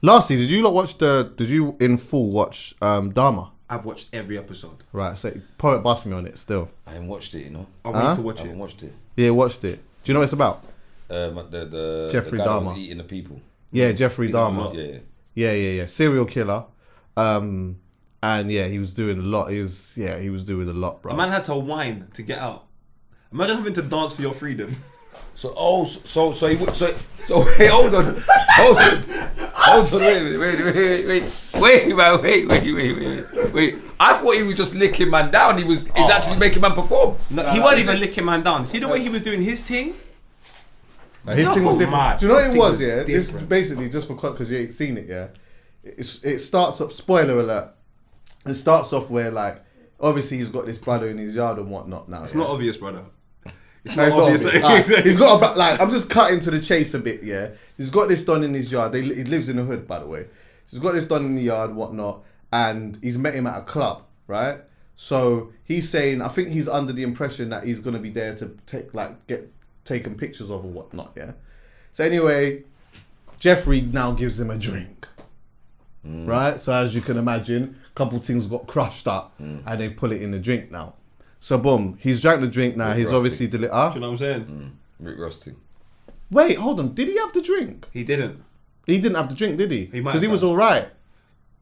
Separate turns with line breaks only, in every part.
Lastly, did you in full watch Dahmer?
I've watched every episode.
Right, so Poet Bossman me on it still.
I haven't watched it, you know.
I want to watch
I
it.
haven't watched it.
Yeah, watched it. Do you know what it's about?
The
Jeffrey
guy that was
Dahmer.
eating the people.
Yeah, Jeffrey Dahmer.
Yeah.
Yeah. Serial killer. And yeah, he was doing a lot. He was doing a lot, bro.
A man had to whine to get out. Imagine having to dance for your freedom.
So wait, hold on, wait. I thought he was just licking man down. He's actually making man perform.
No, he wasn't even licking man down. See the way he was doing his thing?
His thing was different.
Mad.
Do you know what
His
it
thing
was?
was
Yeah, this
different.
basically just because you ain't seen it. Yeah, it starts off. Spoiler alert! It starts off where like obviously he's got this brother in his yard and whatnot. Now
It's not obvious, brother. It's
No,
not
it's
obvious.
not obvious. Alright, he's got I'm just cutting to the chase a bit. Yeah, he's got this done in his yard. He lives in the hood, by the way. So he's got this done in the yard, whatnot, and he's met him at a club, right? So he's saying, I think he's under the impression that he's gonna be there to get taken pictures of or whatnot. Yeah. So anyway, Jeffrey now gives him a drink, right? So as you can imagine, a couple things got crushed up, and they put it in the drink now. So boom, he's drank the drink now. He's obviously
Do you know what I'm saying?
Rick Rusty.
Wait, hold on. Did he have the drink?
He didn't.
He didn't have the drink, did he?
He might
Because he
have
was
done.
all right.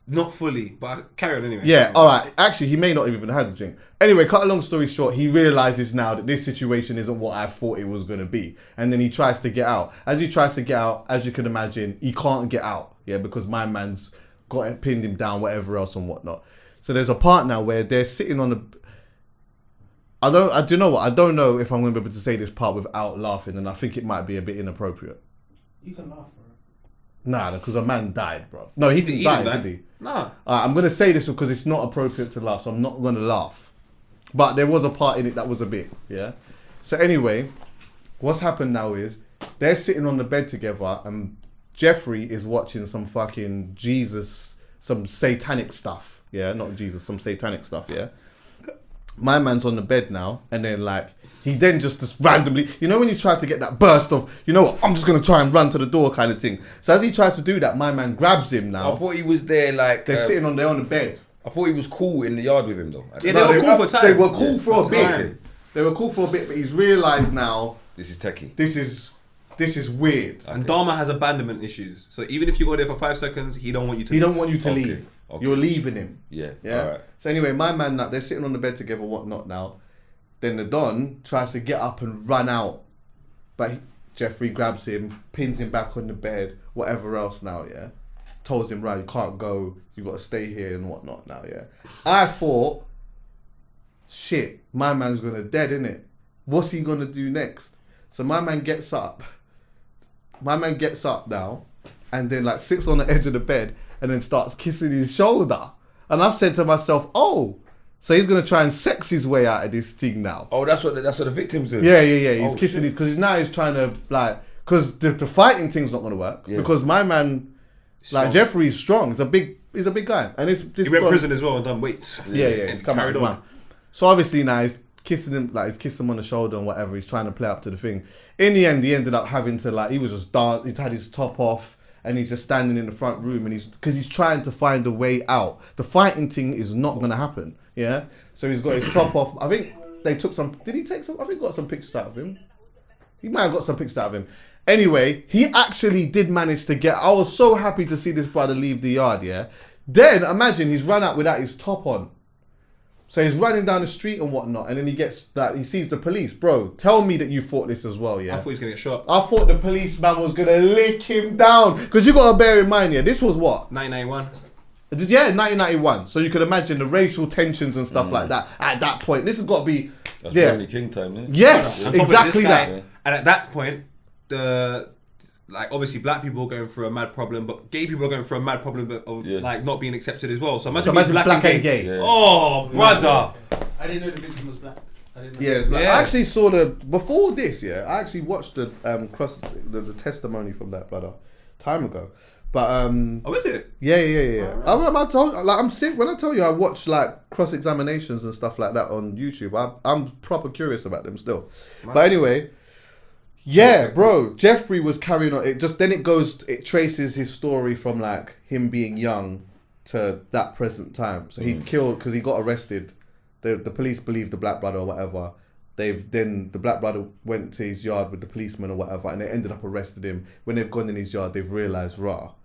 Not fully, but carry on anyway.
Yeah, all right. Actually, he may not have even had the drink. Anyway, cut a long story short, he realizes now that this situation isn't what I thought it was going to be. And then he tries to get out. As he tries to get out, as you can imagine, he can't get out. Yeah, because my man's pinned him down, whatever else and whatnot. So there's a part now where they're sitting on the... do you know what? I don't know if I'm going to be able to say this part without laughing, and I think it might be a bit inappropriate.
You can laugh, bro.
Nah, because a man died, bro. No, he didn't die, did he?
Nah.
I'm going to say this because it's not appropriate to laugh, so I'm not going to laugh. But there was a part in it that was a bit, yeah? So anyway, what's happened now is they're sitting on the bed together and Jeffrey is watching some fucking Jesus, some satanic stuff. Yeah, not Jesus, some satanic stuff, yeah? My man's on the bed now, and then like he then just randomly, you know when you try to get that burst of, you know what, I'm just gonna try and run to the door kind of thing. So as he tries to do that, my man grabs him now.
I thought he was there like
They're sitting on the bed.
I thought he was cool in the yard with him though.
Yeah, they were cool for time.
They were cool for a bit.
Okay.
They were cool for a bit, but he's realised now
This is techie.
this is weird.
And Dahmer has abandonment issues. So even if you go there for 5 seconds, he don't want you to
He
leave.
don't want you to
Okay.
leave.
Okay.
You're leaving him.
Yeah.
Yeah.
Alright.
So anyway, my man now, they're sitting on the bed together, whatnot now. Then the Don tries to get up and run out. But Jeffrey grabs him, pins him back on the bed, whatever else now, yeah. Tells him, right, you can't go, you gotta stay here and whatnot now, yeah. I thought, shit, my man's gonna dead, innit? What's he gonna do next? So my man gets up. My man gets up now and then like sits on the edge of the bed and then starts kissing his shoulder. And I said to myself, oh, so he's gonna try and sex his way out of this thing now.
Oh, that's what the victims do.
Yeah. He's
Oh,
kissing
shit.
his, because now he's trying to like, because the fighting thing's not gonna work.
Yeah.
Because my man, like
Strong.
Jeffrey's strong. He's a big guy, and it's this
He went
guy-
prison as well and done weights.
Yeah,
And
he's come out.
carried
Come
on.
out. So obviously now he's kissing him, like he's kissed him on the shoulder and whatever. He's trying to play up to the thing. In the end, he ended up having to like, he was just dance. He's had his top off and he's just standing in the front room and because he's trying to find a way out. The fighting thing is not gonna happen. Yeah. So he's got his top off. I think they took some. Did he take some? I think he got some pictures out of him. He might have got some pictures out of him. Anyway, he actually did manage to get. I was so happy to see this brother leave the yard. Yeah. Then imagine he's run out without his top on. So he's running down the street and whatnot, and then he gets that he sees the police. Bro, tell me that you thought this as well, yeah?
I thought he was gonna get shot.
I thought the policeman was gonna lick him down because you gotta bear in mind, yeah, this was what?
1991.
Yeah, 1991. So you can imagine the racial tensions and stuff like that at that point. This has got to be,
That's
yeah,
Rodney King time, isn't it?
yes,
On top of
exactly
this guy,
that.
And at that point, obviously black people are going through a mad problem, but gay people are going through a mad problem of like not being accepted as well. So imagine being black and gay.
Yeah.
Oh, brother.
I didn't know the victim was black. I didn't know.
Yeah, it's like,
Yeah.
I actually saw before this. Yeah, I actually watched the testimony from that brother time ago. But
Oh, is it?
yeah. I'm sick when I tell you I watch like cross examinations and stuff like that on YouTube. I'm proper curious about them still. But anyway, Yeah, bro. Jeffrey was carrying on. It traces his story from like him being young to that present time. So he killed because he got arrested. The police believed the black brother or whatever. The black brother went to his yard with the policeman or whatever, and they ended up arresting him. When they've gone in his yard, they've realised,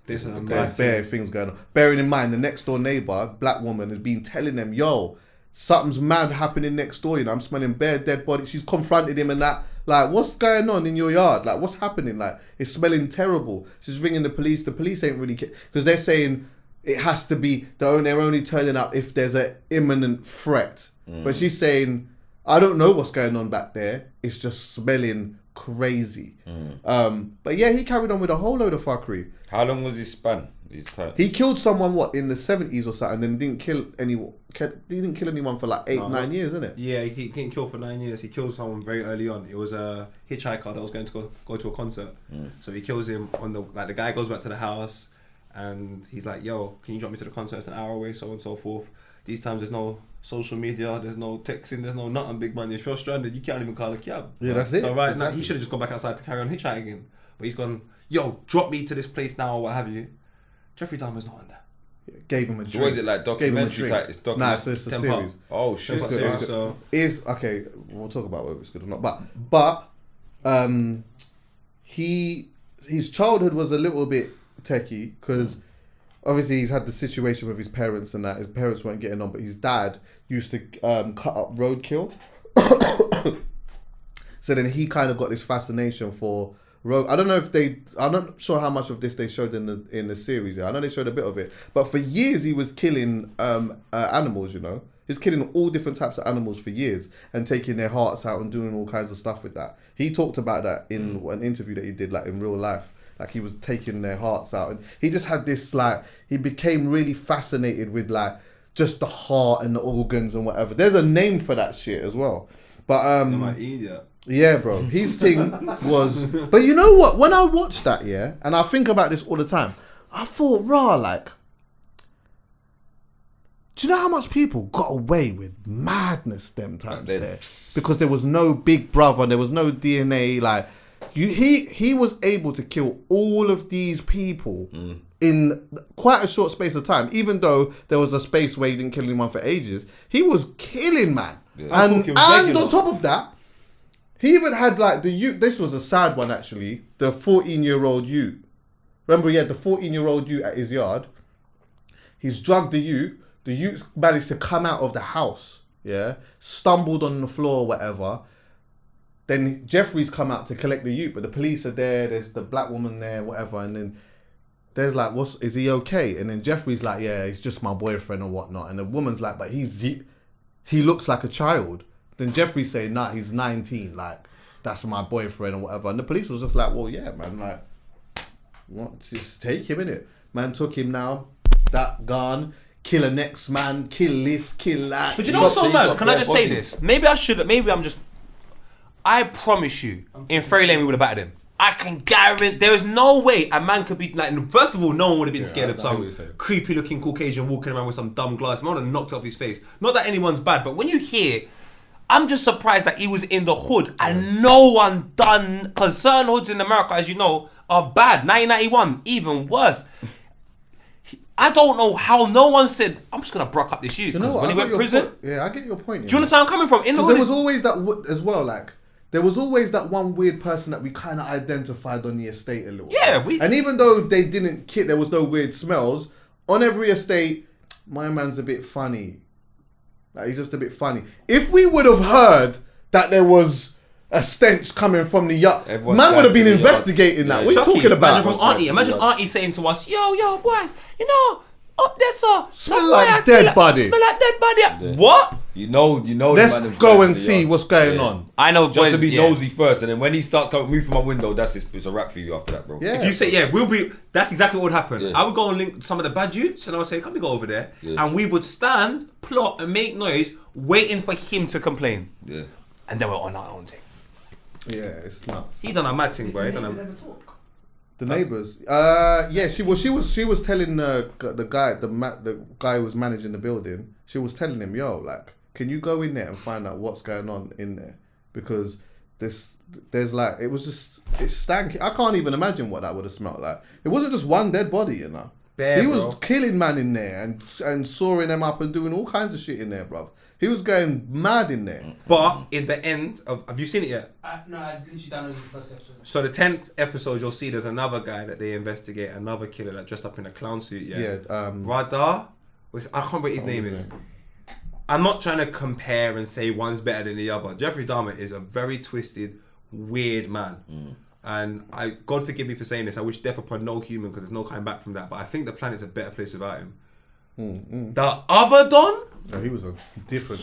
there's bare things going on. Bearing in mind, the next door neighbour, black woman, has been telling them, yo, something's mad happening next door. You know, I'm smelling bare dead bodies. She's confronted him and that. Like, what's going on in your yard? Like, what's happening? Like, it's smelling terrible. She's ringing the police. The police ain't really because they're saying it has to be. They're only turning up if there's an imminent threat. But she's saying, I don't know what's going on back there. It's just smelling crazy. But yeah, he carried on with a whole load of fuckery.
How long was his span?
He killed someone in the 70s or something, and then didn't kill anyone. He didn't kill anyone for like 9 years, isn't it?
Yeah, he didn't kill for 9 years. He killed someone very early on. It was a hitchhiker that was going to go to a concert. So he kills him on the guy goes back to the house, and he's like, "Yo, can you drop me to the concert? It's an hour away, so on and so forth." These times there's no social media, there's no texting, there's no nothing, big man. If you're stranded, you can't even call a cab.
Yeah, that's it.
So now he should have just gone back outside to carry on hitchhiking. But he's gone, yo, drop me to this place now or what have you. Jeffrey Dahmer's not on that.
Gave him a drink.
So what is it, like documentary type?
Nah, so it's a series.
Oh shit.
It's good. So okay, we'll talk about whether it's good or not. But his childhood was a little bit techie because obviously he's had the situation with his parents and that his parents weren't getting on, but his dad used to cut up roadkill. So then he kind of got this fascination for road. I don't know if I'm not sure how much of this they showed in the series. Yeah, I know they showed a bit of it, but for years he was killing animals. You know, he's killing all different types of animals for years and taking their hearts out and doing all kinds of stuff with that. He talked about that in an interview that he did, like in real life. Like he was taking their hearts out, and he just had this he became really fascinated with like just the heart and the organs and whatever. There's a name for that shit as well, but
idiot.
Yeah, bro. His thing was, but you know what? When I watched that, yeah, and I think about this all the time, I thought, like, do you know how much people got away with madness them times there? Because there was no big brother, there was no DNA, like. He was able to kill all of these people in quite a short space of time. Even though there was a space where he didn't kill anyone for ages, he was killing, man. Yeah. And on top of that, he even had like the youth. This was a sad one actually. The 14-year-old youth. Remember, he had the 14-year-old youth at his yard. He's drugged the youth. The youth managed to come out of the house. Yeah, stumbled on the floor, or whatever. Then Jeffrey's come out to collect the youth, but the police are there. There's the black woman there, whatever. And then there's like, is he okay? And then Jeffrey's like, yeah, he's just my boyfriend or whatnot. And the woman's like, but he looks like a child. Then Jeffrey's saying, nah, he's 19. Like, that's my boyfriend or whatever. And the police was just like, well, yeah, man. Like, what? Just take him, innit? Man took him now. That gone. Kill a next man. Kill this. Kill that.
But you know what's so mad? Can I just say this? Maybe I'm just... I promise you, in Ferry Lane we would have battered him. I can guarantee there's no way a man could be like. First of all, no one would have been scared of some creepy looking Caucasian walking around with some dumb glasses. Man would have knocked it off his face. Not that anyone's bad, but when you hear, I'm just surprised that he was in the hood and no one done. Because certain hoods in America, as you know, are bad. 1991, even worse. I don't know how no one said, I'm just going to brock up this youth. Because when he went to prison...
Yeah, I get your point.
Do you understand where I'm coming from?
Because there was always that as well, like... There was always that one weird person that we kind of identified on the estate a little.
Yeah,
and even though they didn't kill, there was no weird smells on every estate. My man's a bit funny. Like he's just a bit funny. If we would have heard that there was a stench coming from the yacht, man would have been investigating that. What are you talking about?
Imagine from Auntie. Imagine Auntie saying to us, "Yo, boys, you know, up there, sir,
smell like dead body.
Smell like dead body.
Yeah.
What?
You know.
Let's go and see what's going on.
I know,
just to be nosy first, and then when he starts coming, move from my window, it's a wrap for you after that, bro.
Yeah. If you say we'll be. That's exactly what would happen. Yeah. I would go and link some of the bad youths, and I would say, "Come, we go over there," and we would stand, plot, and make noise, waiting for him to complain.
Yeah.
And then we're on our own thing.
Yeah, it's nuts.
He done a mad thing, boy.
The neighbours, yeah, she was telling the guy who was managing the building. She was telling him, yo, like, can you go in there and find out what's going on in there? Because there's like, it stank. I can't even imagine what that would have smelled like. It wasn't just one dead body, you know.
Bare,
he
bro.
was killing man in there and sawing them up and doing all kinds of shit in there, bruv. He was going mad in there.
But in the end of, have you seen it yet?
No, I literally downloaded the first episode.
So the 10th episode, you'll see there's another guy that they investigate, another killer that dressed up in a clown suit. Yeah. Radar. I can't remember what his name is. I'm not trying to compare and say one's better than the other. Jeffrey Dahmer is a very twisted, weird man. And God forgive me for saying this, I wish death upon no human because there's no coming back from that. But I think the planet's a better place without him. The other Don?
No, he was a different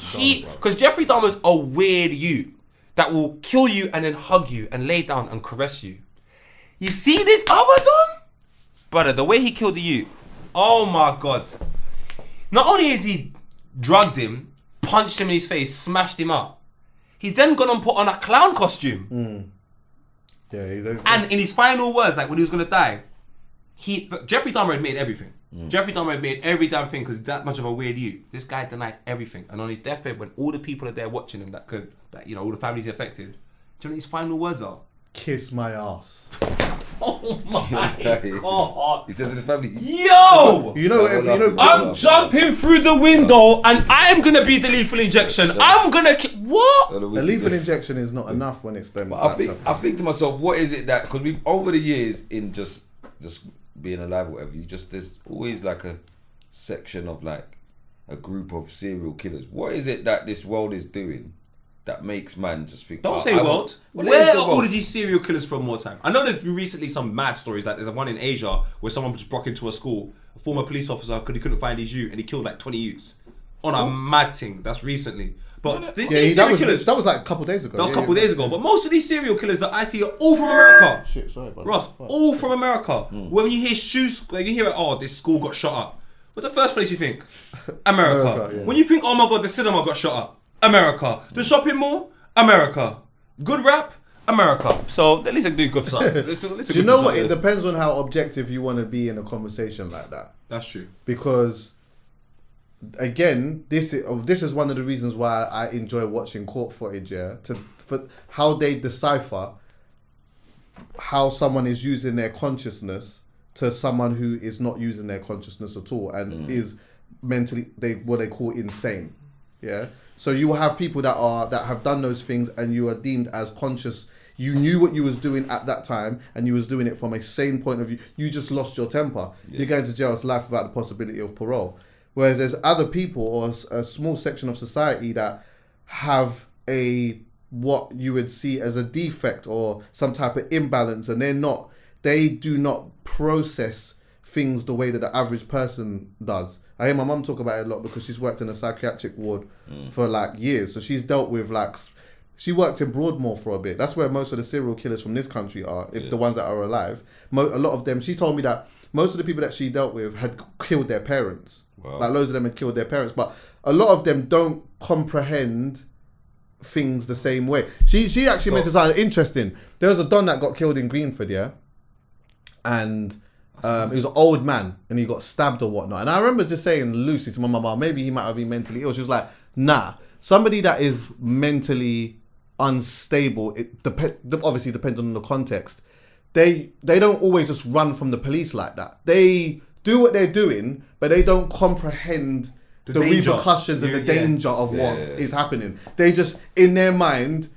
Because Jeffrey Dahmer's a weird you that will kill you and then hug you and lay down and caress you. You see this other Don? Brother, the way he killed the youth. Oh my God. Not only is he drugged him, punched him in his face, smashed him up, he's then gone and put on a clown costume.
Yeah,
and in his final words, like when he was gonna die, Jeffrey Dahmer had made everything. Jeffrey Dahmer had made every damn thing because he's that much of a weird you. This guy denied everything, and on his deathbed, when all the people are there watching him, that all the families affected, do you know what his final words are?
Kiss my ass.
Oh my God!
He said to his family,
Yo!
I'm
jumping through the window and I'm gonna be the lethal injection. I'm gonna what?
The lethal injection is not enough when it's them.
But I think to myself, what is it that, because we've over the years in just being alive or whatever, there's always like a section of like a group of serial killers. What is it that this world is doing that makes man just think?
Don't say world. Where are all of these serial killers from more time? I know there's been recently some mad stories. Like there's one in Asia where someone just broke into a school, a former police officer, because he couldn't find his youth, and he killed like 20 youths on a mad thing. That's recently. But
that was like a couple days ago.
That was a couple days ago. But most of these serial killers that I see are all from America.
Shit, sorry, brother.
Ross, all from America. When you hear shoes, when you hear it, this school got shot up. What's the first place you think? America. When you think, oh my God, the cinema got shot up. America. The shopping mall. America. Good rap. America. So at least I do good for something.
Do you know what? It depends on how objective you want to be in a conversation like that.
That's true.
Because again, this is one of the reasons why I enjoy watching court footage. For how they decipher how someone is using their consciousness to someone who is not using their consciousness at all and is mentally what they call insane. Yeah. So you will have people that have done those things and you are deemed as conscious. You knew what you was doing at that time and you was doing it from a sane point of view. You just lost your temper. Yeah. You're going to jail for life without the possibility of parole. Whereas there's other people or a small section of society that have what you would see as a defect or some type of imbalance, and they do not process things the way that the average person does. I hear my mum talk about it a lot because she's worked in a psychiatric ward for like years. So she's dealt with she worked in Broadmoor for a bit. That's where most of the serial killers from this country are, the ones that are alive. A lot of them, she told me that most of the people that she dealt with had killed their parents. Wow. Like loads of them had killed their parents. But a lot of them don't comprehend things the same way. She actually mentioned something interesting. There was a Don that got killed in Greenford, yeah? And he was an old man and he got stabbed or whatnot. And I remember just saying loosely to my mum, maybe he might have been mentally ill. She was like, nah. Somebody that is mentally unstable, it obviously depends on the context. They don't always just run from the police like that. They do what they're doing, but they don't comprehend the repercussions and the danger of what is happening. They just, in their mind,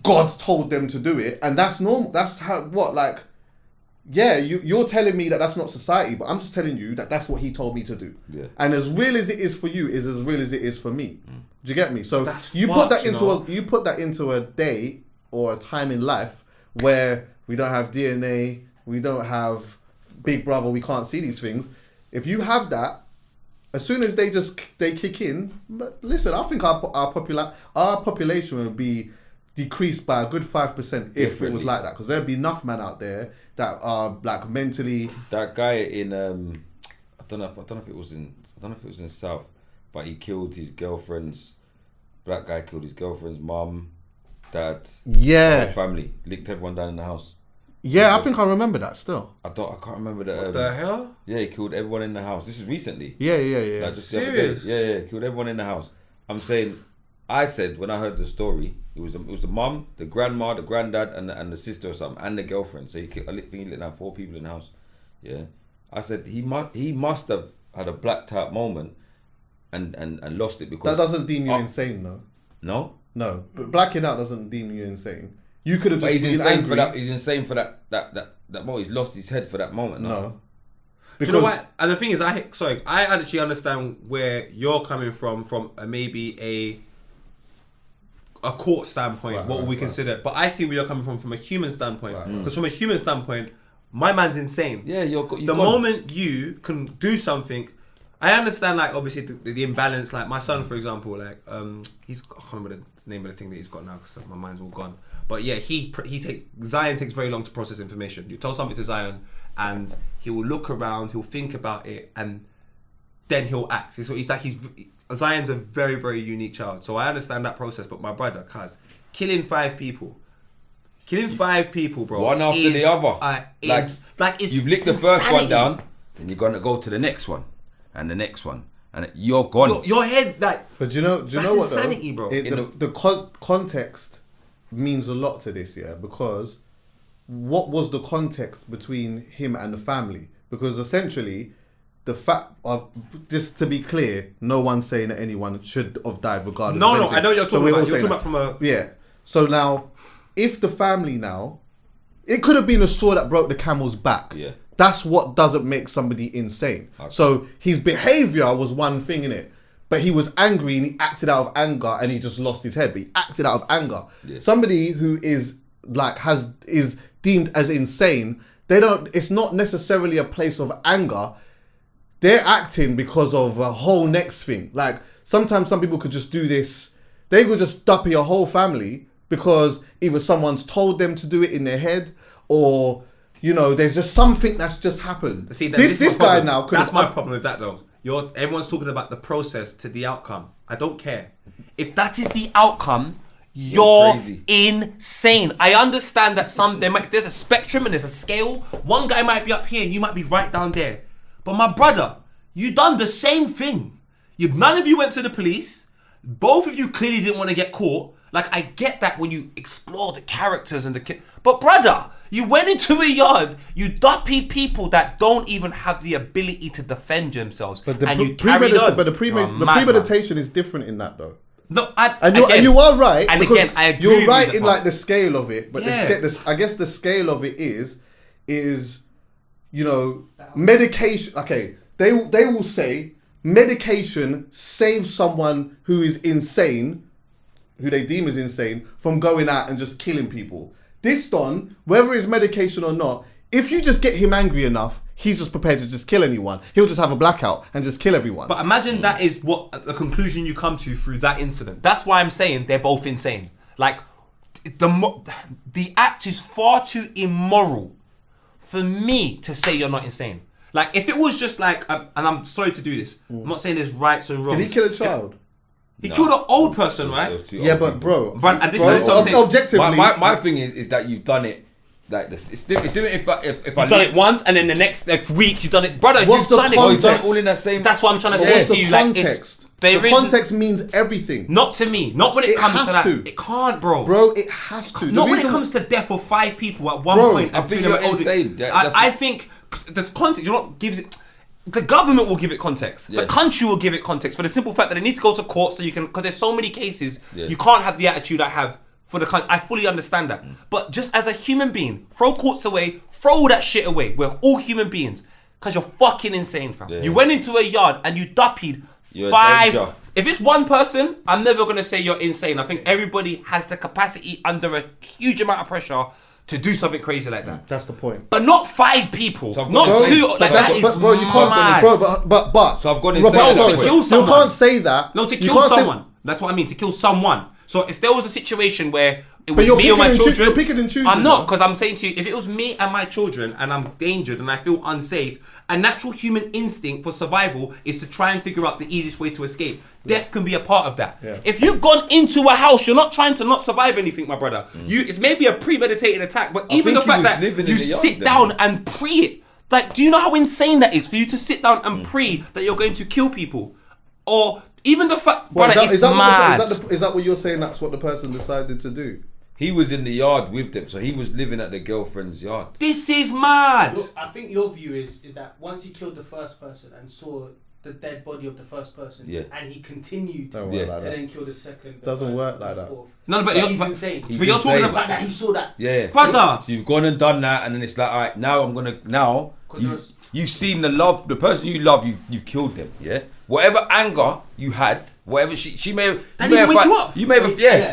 God told them to do it, and that's normal. That's how, you're telling me that that's not society, but I'm just telling you that that's what he told me to do. Yeah. And as real as it is for you is as real as it is for me. Do you get me? So you put that into a day or a time in life where we don't have DNA, we don't have Big Brother, we can't see these things. If you have that, as soon as they kick in, but listen, I think our population would be decreased by a good 5% if it was like that, because there'd be enough men out there that are like mentally.
That guy in I don't know if it was in South, but he killed his girlfriend's. Black guy killed his girlfriend's mum, dad, family, licked everyone down in the house.
Yeah, I think I remember that still.
I can't remember that.
What the hell?
Yeah, he killed everyone in the house. This is recently.
Yeah.
Like just
serious?
Yeah, killed everyone in the house. I'm saying, I said when I heard the story, it was the mum, the grandma, the granddad, and the sister or something, and the girlfriend. So I think he let down 4 people in the house. Yeah, I said he must have had a blacked out moment and lost it because
that doesn't deem you insane, though.
No,
but blacking out doesn't deem you insane. You could have just
he's
been
insane
angry.
for that. He's insane for that moment. He's lost his head for that moment.
No.
Do you know what? And the thing is, I actually understand where you're coming from maybe a court standpoint, what we consider. But I see where you're coming from a human standpoint. Because from a human standpoint, my man's insane.
Yeah,
the moment you can do something, I understand, like, obviously the imbalance. Like my son, for example, like I can't remember the name of the thing that he's got now because my mind's all gone. But yeah, Zion takes very long to process information. You tell something to Zion, and he will look around, he'll think about it, and then he'll act. So Zion's a very, very unique child. So I understand that process. But my brother, killing 5 people, bro,
one after the other.
It's
you've licked the first one down, then you're gonna go to the next one, and the next one, and you're gone.
Your head, like.
But do you know what?
Insanity, bro.
The context means a lot to this, yeah, because what was the context between him and the family? Because essentially, the fact of, just to be clear, no one's saying that anyone should have died regardless.
No,
of anything.
I know you're talking about. You're talking
that.
about from a
Yeah. So now, if the family now, it could have been a straw that broke the camel's back.
Yeah.
That's what doesn't make somebody insane. Okay. So his behavior was one thing, innit? But he was angry and he acted out of anger and he just lost his head. But he acted out of anger. Yeah. Somebody who is is deemed as insane, it's not necessarily a place of anger. They're acting because of a whole next thing. Like sometimes some people could just do this. They could just duppy a whole family because either someone's told them to do it in their head, or there's just something that's just happened.
See,
this guy now.
That's my problem with that, though. Everyone's talking about the process to the outcome. I don't care. If that is the outcome, you're insane. I understand that there's a spectrum and there's a scale. One guy might be up here and you might be right down there. But my brother, you done the same thing. None of you went to the police. Both of you clearly didn't want to get caught. Like, I get that when you explore the characters and but brother, you went into a yard, you duppied people that don't even have the ability to defend themselves, and you carried on.
But the premeditation is different in that, though.
No,
and you are right.
And again, I agree.
You're right in like the scale of it, but I guess the scale of it is medication. Okay, they will say medication saves someone who is insane, who they deem is insane, from going out and just killing people. This Don, whether it's medication or not, if you just get him angry enough, he's just prepared to just kill anyone. He'll just have a blackout and just kill everyone.
But imagine that is what the conclusion you come to through that incident. That's why I'm saying they're both insane. Like, the act is far too immoral for me to say you're not insane. Like, if it was just like, and I'm sorry to do this, I'm not saying there's rights and wrongs.
Did he kill a child?
He killed an old person, right?
Yeah, but bro,
objectively,
my thing is that you've done it like this. It's different if
you've done it once and then the next week you've done it, brother.
What's
you've
the
done
context?
It
all in that same.
That's what I'm trying to say to you.
Context.
Like,
the context means everything.
Not to me. Not when it comes to that. It can't, bro.
Bro, it has to.
Not when it comes to death of 5 people at one point.
I think you're insane.
I think the context, gives it. The government will give it context. Yeah. The country will give it context for the simple fact that they need to go to court so you can, because there's so many cases, you can't have the attitude I have for the country. I fully understand that. But just as a human being, throw courts away, throw all that shit away. We're all human beings. Because you're fucking insane, fam. Yeah. You went into a yard and you duppied 5. If it's one person, I'm never going to say you're insane. I think everybody has the capacity under a huge amount of pressure to do something crazy like that.
That's the point.
But not 5 people.
So
not 2. Like, that is
bro, you can't
mad.
But
so I've gone insane.
To kill someone.
You can't say that.
No, to kill someone. That's what I mean. To kill someone. So if there was a situation where it was me or my children,
you're picking and choosing.
I'm not, because I'm saying to you, if it was me and my children and I'm endangered and I feel unsafe, a natural human instinct for survival is to try and figure out the easiest way to escape. Death can be a part of that. Yeah. If you've gone into a house, you're not trying to not survive anything, my brother. It's maybe a premeditated attack, but even the fact that you sit down and pray it, like, do you know how insane that is for you to sit down and pray that you're going to kill people? Or
Even the fact,
Well,
brother, it's mad.
is that what you're saying? That's what the person decided to do.
He was in the yard with them, so he was living at the girlfriend's yard.
This is mad.
I think your view is that once he killed the first person and saw the dead body of the first person,
Yeah.
and he continued
Don't
Yeah.
work like
to
that.
then kill the second. the
Doesn't
third,
work
the
like that.
fourth.
No, but
he's insane.
But you're talking
insane.
The
about
fact that he saw that.
Yeah,
brother.
So you've gone and done that, and then it's like, all right, now I'm gonna you've seen the person you love, you killed them. Yeah, whatever anger you had, whatever she may have,
That didn't wake you up.
You may have,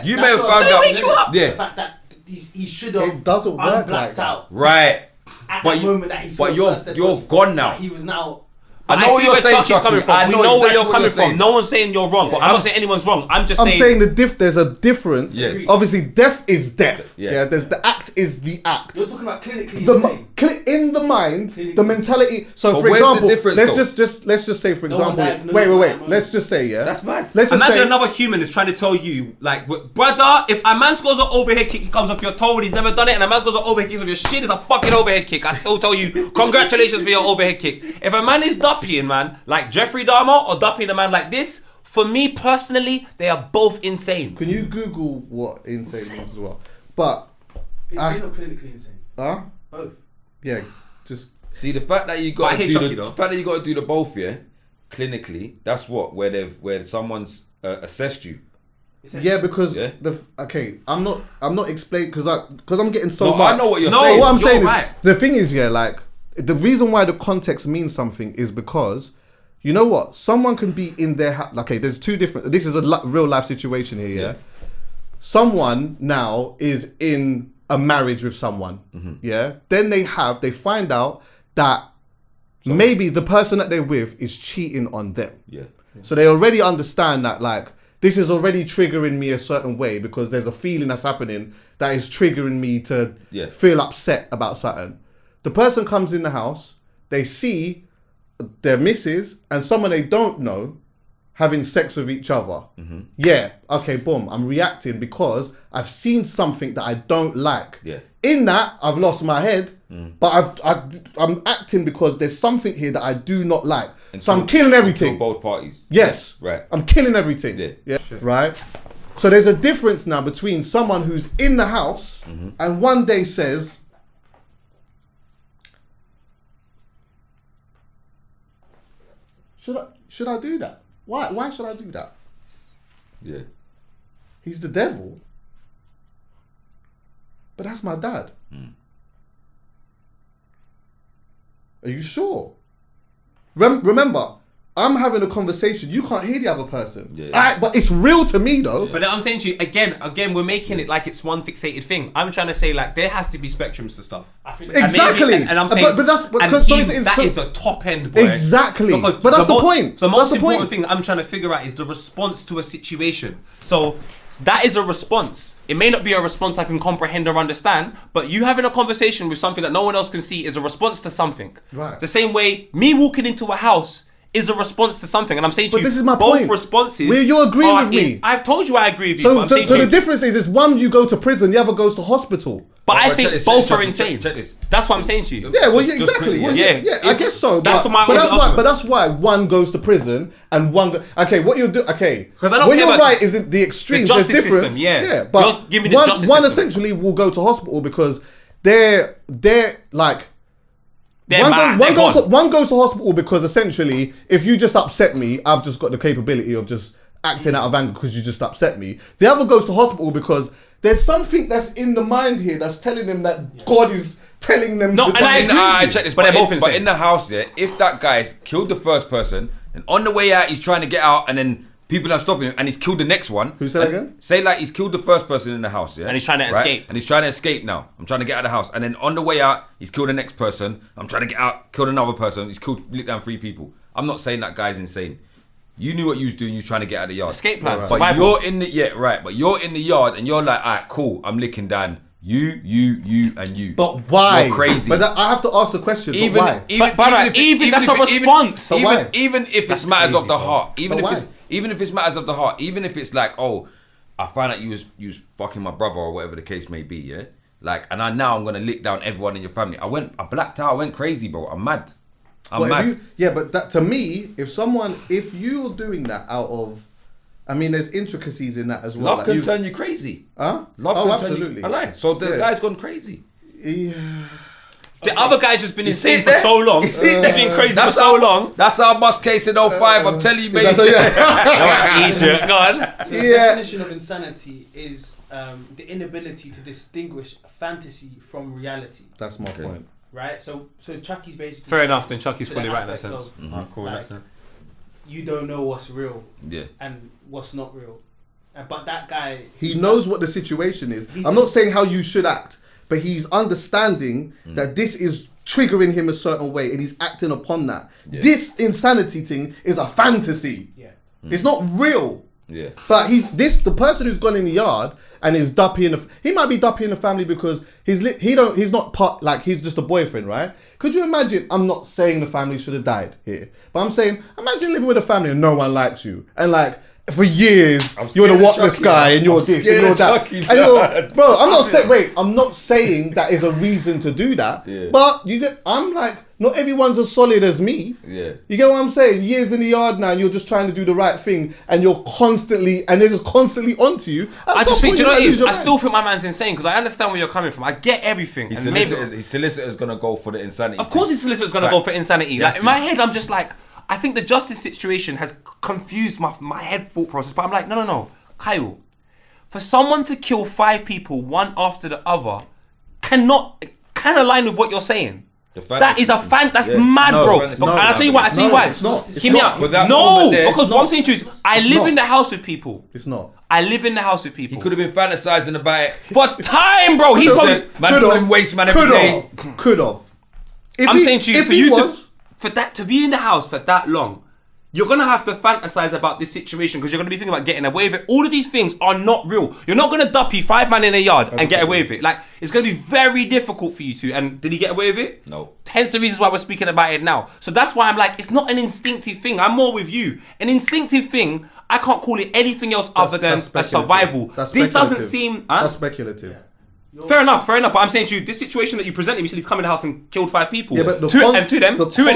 you may have
That's
found
what-
out.
wake you up.
The
Yeah,
fact that he should have.
It doesn't work like
blacked
that.
out
right.
at
But
that moment that he saw.
but
the
you're
first dead
you're
body.
gone now.
He was now.
I know what
see
you're
where
saying,
Chuckie's coming
Chuckie. I
from. We
know
know where
exactly
you're
what
coming
you're
from.
saying.
No one's saying you're wrong, but I'm not saying anyone's wrong. I'm just
I'm
saying.
saying there's a difference.
Yeah.
Obviously, death is death.
Yeah.
Yeah. There's the act is the act.
You're talking about clinically
The
insane.
in the mind,
Clinically
the mentality. So,
But
for
where's the
example,
difference,
let's just say, for
No one
example,
diagnosed
wait.
with that
Let's just say, yeah.
That's mad.
Let's just
Imagine
say,
another human is trying to tell you, like, brother, if a man scores an overhead kick, he comes off your toe and he's never done it, and a man scores an overhead kick off your shit, it's a fucking overhead kick. I still tell you, congratulations for your overhead kick. If a man is duppying, man, like Jeffrey Dahmer, or duppying a man like this, for me personally, they are both insane.
Can you Google what insane means as well? But,
He's not clinically insane. Both.
yeah, just
See, the fact that you
But I
got to
hate
do
Chuckie,
the
though.
fact that you got to do the both, yeah, clinically, that's where someone's assessed you.
yeah, because
Yeah.
I'm not explaining because I'm getting so
No,
much.
I know what you're
No,
saying.
What I'm
You're
saying
right.
is the thing is, yeah, like the reason why the context means something is because you know what, someone can be in their okay. There's two different. This is a real life situation here. Yeah, someone now is in a marriage with someone. Yeah, then they find out that maybe the person that they're with is cheating on them.
Yeah.
So they already understand that, like, this is already triggering me a certain way because there's a feeling that's happening that is triggering me to feel upset about something. The person comes in the house, they see their missus and someone they don't know having sex with each other. Yeah, okay, boom. I'm reacting because I've seen something that I don't like.
Yeah.
In that, I've lost my head, but I'm acting because there's something here that I do not like. So I'm killing everything.
Both parties.
Yes.
Right.
I'm killing everything.
Yeah.
Right? So there's a difference now between someone who's in the house and one day says, should I do that? Why should I do that?
Yeah.
He's the devil. But that's my dad. Are you sure? Remember, I'm having a conversation. You can't hear the other person.
Yeah.
But it's real to me, though.
But I'm saying to you, again, we're making it like it's one fixated thing. I'm trying to say, like, there has to be spectrums to stuff.
I think
Exactly.
And I'm saying,
but that's
and
because
that is the top end, boy.
Exactly.
Because
But that's the point.
The
That's
most
the point.
important thing I'm trying to figure out is the response to a situation. So that is a response. It may not be a response I can comprehend or understand, but you having a conversation with something that no one else can see is a response to something.
Right.
The same way me walking into a house is a response to something, and I'm saying to
But
you,
this is my
both
point.
responses.
Where you agree
are
with me.
I've told you I agree with you.
So,
but I'm saying to
the
you-
difference is one you go to prison, the other goes to hospital.
But I
Check
think
this,
both
check
are
this,
insane.
check this.
That's what I'm saying to you.
Yeah, well, yeah,
Just
exactly.
quickly,
Well,
yeah.
yeah, I guess so.
That's
but,
my
but that's
only
why.
argument.
But that's why one goes to prison and one. Okay, what you do? Okay,
'Cause I don't
when
care
you're
about
right is in the extremes.
the
There's
justice
difference.
system, yeah.
yeah. But
You're giving the
one
justice
one
system.
essentially will go to hospital because they're like.
They're mad, they're gone.
One goes to hospital because essentially, if you just upset me, I've just got the capability of just acting out of anger because you just upset me. The other goes to hospital because there's something that's in the mind here that's telling them that God is telling them.
No,
to
and I agree.
I check this.
But they're both
But
insane.
in the house, yeah, if that guy's killed the first person, and on the way out he's trying to get out, and then people are stopping him, and he's killed the next one.
Who said that
and
again?
Say like he's killed the first person in the house, yeah,
And he's trying to escape.
And he's trying to escape now. I'm trying to get out of the house, and then on the way out, he's killed the next person. I'm trying to get out, killed another person. He's lit down 3 people. I'm not saying that guy's insane. You knew what you was doing. You was trying to get out of the yard.
Escape plan.
Right.
But
Survival.
you're in the But you're in the yard, and you're like, alright, cool. I'm licking down you, and you.
But why?
You're crazy.
But I have to ask the question. But why?
Even that's a response.
But why?
Even if it's matters of the heart, even
But
if
why?
it's even if it's matters of the heart, even if it's like, oh, I found out you was fucking my brother or whatever the case may be, yeah. Like, and now I'm gonna lick down everyone in your family. I blacked out. I went crazy, bro. I'm mad. I'm mad.
But that to me, if you're doing that out of, I mean, there's intricacies in that as well.
Love can turn you crazy.
Huh?
Love
Oh,
can
absolutely.
turn you. I lie. So the guy's gone crazy.
Yeah.
The other guy's just been
You
insane
see
for
that?
so long.
You see
He's
that?
been crazy for
That's
so long.
That's our bus case in 05. I'm telling you, mate.
Egypt, go on.
So the definition of insanity is the inability to distinguish fantasy from reality.
That's my point.
Right? So Chuckie's basically...
Fair enough, then Chuckie's
to
fully
the
right in that
aspect
sense.
of,
Cool.
like, you don't know what's real
Yeah.
and what's not real. But that guy...
He knows what the situation is. I'm not saying how you should act, but he's understanding that this is triggering him a certain way and he's acting upon that.
Yeah.
This insanity thing is a fantasy.
Yeah.
It's not real.
Yeah.
But the person who's gone in the yard and is duppy he might be duppy in the family because he's not part, like he's just a boyfriend, right? Could you imagine? I'm not saying the family should have died here, but I'm saying imagine living with a family and no one likes you and like for years you're the whatless guy and you're this and you're that.
Chuckie,
And you're, bro, I'm not saying that is a reason to do that.
Yeah.
But I'm like, not everyone's as solid as me.
Yeah.
You get what I'm saying? Years in the yard now, you're just trying to do the right thing, and they're just constantly onto you.
I just think, do you know what it is? I still think my man's insane because I understand where you're coming from. I get everything.
His solicitor's gonna go for the insanity.
Of course, his solicitor's gonna go for insanity. Like in my head, I'm just like, I think the justice situation has confused my head thought process. But I'm like, no, Kyle, for someone to kill 5 people one after the other, can align with what you're saying. That is that's mad, bro. And I'll tell you why.
It's not.
Hear me out.
No,
because what I'm saying to you is, I live in the house with people.
It's not.
I live in the house with people.
He could have been fantasizing about it
For time, bro. He's probably...
man pulling waste man every day.
Could have.
I'm saying to you, for that to be in the house for that long, you're gonna have to fantasize about this situation because you're gonna be thinking about getting away with it. All of these things are not real. You're not gonna duppy 5 man in a yard and get away with it. Like, it's gonna be very difficult for you to. And did he get away with it?
No.
Hence the reasons why we're speaking about it now. So that's why I'm like, it's not an instinctive thing. I'm more with you. An instinctive thing, I can't call it anything else other than a survival. This doesn't seem...
That's speculative.
Yeah. Fair enough. But I'm saying to you, this situation that you presented, you said he's come in the house and killed 5 people.
Yeah, but
two of